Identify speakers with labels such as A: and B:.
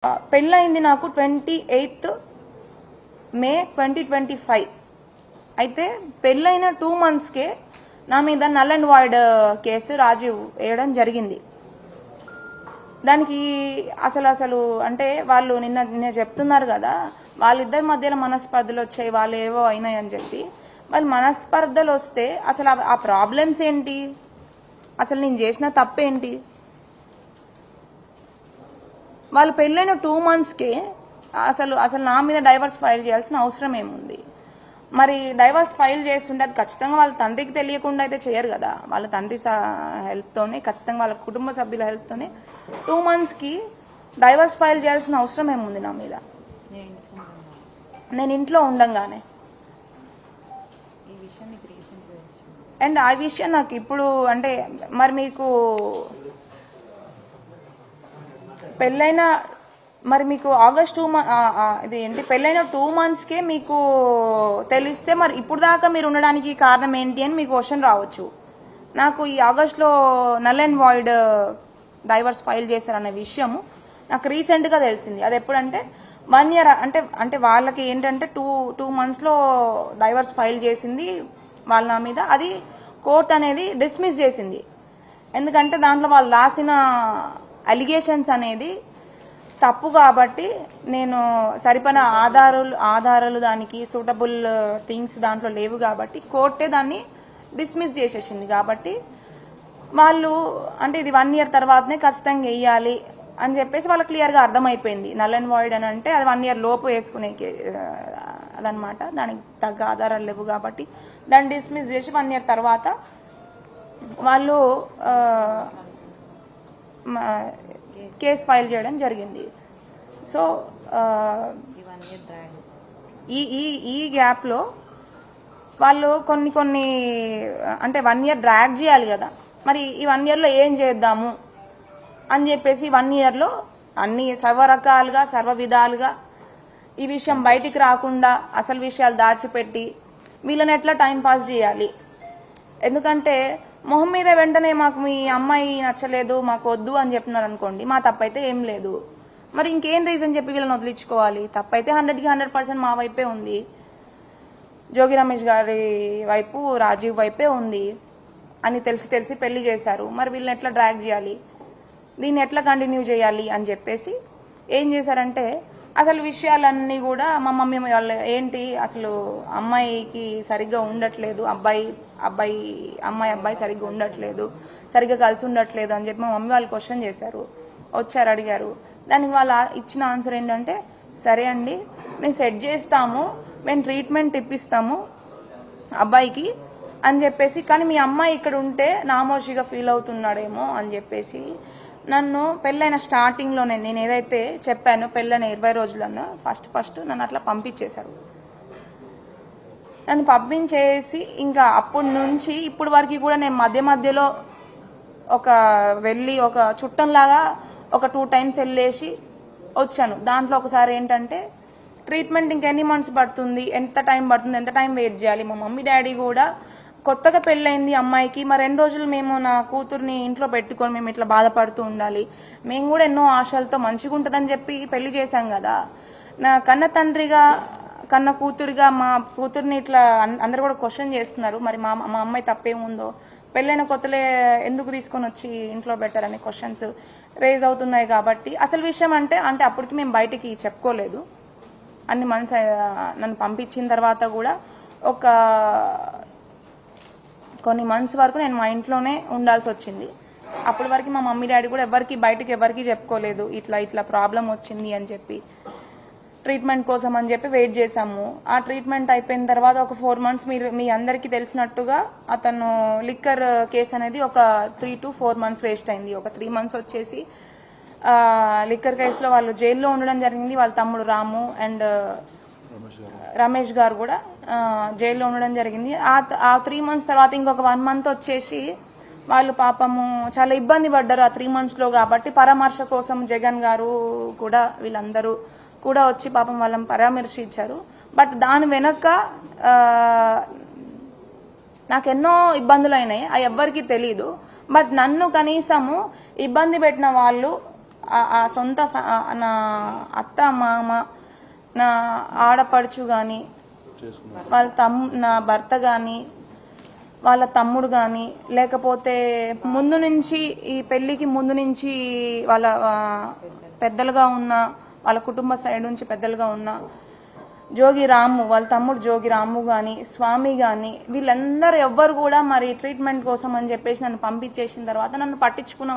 A: పెళ్ళయింది నాకు 28 మే 2025. అయితే పెళ్ళైన 2 monthsకే నా మీద null and void case Rajiv వేయడం జరిగింది. దానికి అసలు అంటే వాళ్ళు నిన్న చెప్తున్నారు కదా, వాళ్ళిద్దరి మధ్యలో మనస్పర్ధలు వచ్చాయి, వాళ్ళు ఏవో అయినాయి అని చెప్పి. వాళ్ళు మనస్పర్ధలు వస్తే అసలు ఆ ప్రాబ్లమ్స్ ఏంటి, అసలు నేను చేసిన తప్పేంటి? వాళ్ళు పెళ్ళైన 2 monthsకే అసలు నా మీద డైవర్స్ ఫైల్ చేయాల్సిన అవసరం ఏముంది? మరి డైవర్స్ ఫైల్ చేస్తుంటే అది ఖచ్చితంగా వాళ్ళ తండ్రికి తెలియకుండా అయితే చేయరు కదా. వాళ్ళ తండ్రి హెల్ప్తోనే, ఖచ్చితంగా వాళ్ళ కుటుంబ సభ్యుల హెల్ప్తోనే 2 monthsకి డైవర్స్ ఫైల్ చేయాల్సిన అవసరం ఏముంది నా మీద? నేను ఇంట్లో ఉండంగానే. అండ్ ఆ విషయం నాకు ఇప్పుడు అంటే మరి మీకు పెళ్ళైన మరి మీకు ఆగస్ట్ ఇది ఏంటి పెళ్ళైన 2 monthsకే మీకు తెలిస్తే మరి ఇప్పుడు దాకా మీరు ఉండడానికి కారణం ఏంటి అని మీకు క్వశ్చన్ రావచ్చు. నాకు ఈ ఆగస్ట్లో null and void divorce file చేశారనే విషయం నాకు రీసెంట్గా తెలిసింది. అది ఎప్పుడంటే 1 year అంటే వాళ్ళకి ఏంటంటే 2 monthsలో డైవర్స్ ఫైల్ చేసింది వాళ్ళ నా మీద. అది కోర్ట్ అనేది డిస్మిస్ చేసింది. ఎందుకంటే దాంట్లో వాళ్ళు రాసిన అలిగేషన్స్ అనేది తప్పు కాబట్టి, నేను సరిపడిన ఆధారాలు దానికి సూటబుల్ థింగ్స్ దాంట్లో లేవు కాబట్టి కోర్టే దాన్ని డిస్మిస్ చేసేసింది. కాబట్టి వాళ్ళు అంటే ఇది 1 year తర్వాతనే ఖచ్చితంగా వేయాలి అని చెప్పేసి వాళ్ళకి క్లియర్గా అర్థమైపోయింది. నల్ అండ్ వాయిడ్ అని అంటే అది 1 year లోపు వేసుకునే అదనమాట. దానికి తగ్గ ఆధారాలు లేవు కాబట్టి దాన్ని డిస్మిస్ చేసి 1 year తర్వాత వాళ్ళు కేసు ఫైల్ చేయడం జరిగింది. సో ఈ గ్యాప్లో వాళ్ళు కొన్ని అంటే 1 year డ్రాగ్ చేయాలి కదా. మరి ఈ 1 yearలో ఏం చేద్దాము అని చెప్పేసి 1 yearలో అన్ని సర్వరకాలుగా సర్వ విధాలుగా ఈ విషయం బయటికి రాకుండా అసలు విషయాలు దాచిపెట్టి వీళ్ళని ఎట్లా టైంపాస్ చేయాలి. ఎందుకంటే మొహం మీద వెంటనే మాకు మీ అమ్మాయి నచ్చలేదు, మాకు వద్దు అని చెప్తున్నారు అనుకోండి, మా తప్పైతే ఏం లేదు. మరి ఇంకేం రీజన్ చెప్పి వీళ్ళని వదిలించుకోవాలి? తప్పైతే 100కి 100% మా వైపే ఉంది, జోగి రమేష్ గారి వైపు రాజీవ్ వైపే ఉంది అని తెలిసి పెళ్లి చేశారు. మరి వీళ్ళని ఎట్లా డ్రాగ్ చేయాలి, దీన్ని ఎట్లా కంటిన్యూ చేయాలి అని చెప్పేసి ఏం చేశారంటే అసలు విషయాలన్నీ కూడా మా మమ్మీ వాళ్ళు ఏంటి అసలు అమ్మాయికి సరిగ్గా ఉండట్లేదు, అబ్బాయి సరిగ్గా ఉండట్లేదు, సరిగ్గా కలిసి ఉండట్లేదు అని చెప్పి మా మమ్మీ వాళ్ళు క్వశ్చన్ చేశారు. వచ్చారు, అడిగారు. దానికి వాళ్ళు ఇచ్చిన ఆన్సర్ ఏంటంటే, సరే అండి మేము సెట్ చేస్తాము, మేము ట్రీట్మెంట్ ఇప్పిస్తాము అబ్బాయికి అని చెప్పేసి, కానీ మీ అమ్మాయి ఇక్కడ ఉంటే నామోషిగా ఫీల్ అవుతున్నాడేమో అని చెప్పేసి నన్ను పెళ్ళైన స్టార్టింగ్లోనే నేను ఏదైతే చెప్పానో పెళ్ళైన 20 రోజులన్నా ఫస్ట్ నన్ను అట్లా పంపించేశారు. నన్ను పంపించేసి ఇంకా అప్పటి నుంచి ఇప్పటి వరకు కూడా నేను మధ్యలో వెళ్ళి ఒక చుట్టంలాగా ఒక 2 times వెళ్ళేసి వచ్చాను. దాంట్లో ఒకసారి ఏంటంటే ట్రీట్మెంట్ ఇంకెన్ని మంత్స్ పడుతుంది, ఎంత టైం వెయిట్ చేయాలి. మా మమ్మీ డాడీ కూడా కొత్తగా పెళ్ళైంది అమ్మాయికి, మరి 2 రోజులు మేము నా కూతుర్ని ఇంట్లో పెట్టుకొని మేము ఇట్లా బాధపడుతూ ఉండాలి, మేము కూడా ఎన్నో ఆశలతో మంచిగా ఉంటుందని చెప్పి పెళ్లి చేశాం కదా. నా కన్న తండ్రిగా కన్న కూతురిగా మా కూతుర్ని ఇట్లా అందరు కూడా క్వశ్చన్ చేస్తున్నారు. మరి మా అమ్మాయి తప్పేముందో, పెళ్ళైన కొత్తలే ఎందుకు తీసుకొని వచ్చి ఇంట్లో పెట్టారనే క్వశ్చన్స్ రేజ్ అవుతున్నాయి. కాబట్టి అసలు విషయం అంటే అప్పటికి మేము బయటికి చెప్పుకోలేదు. అన్ని మంత్స్ నన్ను పంపించిన తర్వాత కూడా కొన్ని మంత్స్ వరకు నేను మా ఇంట్లోనే ఉండాల్సి వచ్చింది. అప్పటి వరకు మా మమ్మీ డాడీ కూడా బయటకి ఎవరికి చెప్పుకోలేదు, ఇట్లా ప్రాబ్లం వచ్చింది అని చెప్పి. ట్రీట్మెంట్ కోసం అని చెప్పి వెయిట్ చేశాము. ఆ ట్రీట్మెంట్ అయిపోయిన తర్వాత ఒక 4 months మీ అందరికీ తెలిసినట్టుగా అతను లిక్కర్ కేసు అనేది ఒక 3 to 4 months వేస్ట్ అయింది. ఒక 3 months వచ్చేసి లిక్కర్ కేసులో వాళ్ళు జైల్లో ఉండడం జరిగింది. వాళ్ళ తమ్ముడు రాము అండ్ రమేష్ గారు కూడా జైల్లో ఉండడం జరిగింది. ఆ 3 months తర్వాత ఇంకొక 1 month వచ్చేసి వాళ్ళు పాపము చాలా ఇబ్బంది పడ్డారు ఆ 3 monthsలో. కాబట్టి పరామర్శ కోసం జగన్ గారు కూడా వీళ్ళందరూ కూడా వచ్చి పాపం వాళ్ళని పరామర్శించారు. బట్ దాని వెనక నాకెన్నో ఇబ్బందులు అయినాయి, అవి ఎవ్వరికీ తెలీదు. బట్ నన్ను కనీసము ఇబ్బంది పెట్టిన వాళ్ళు ఆ సొంత నా అత్త మామ నా ఆడపడుచు కానీ వాళ్ళ నా భర్త కానీ వాళ్ళ తమ్ముడు కానీ లేకపోతే ముందు నుంచి ఈ పెళ్లికి ముందు నుంచి వాళ్ళ పెద్దలుగా ఉన్న వాళ్ళ కుటుంబ సైడ్ నుంచి పెద్దలుగా ఉన్న జోగి రాము వాళ్ళ తమ్ముడు జోగి రాము కానీ స్వామి కానీ వీళ్ళందరూ ఎవ్వరు కూడా మరి ట్రీట్మెంట్ కోసం అని చెప్పేసి నన్ను పంపించేసిన తర్వాత నన్ను పట్టించుకున్న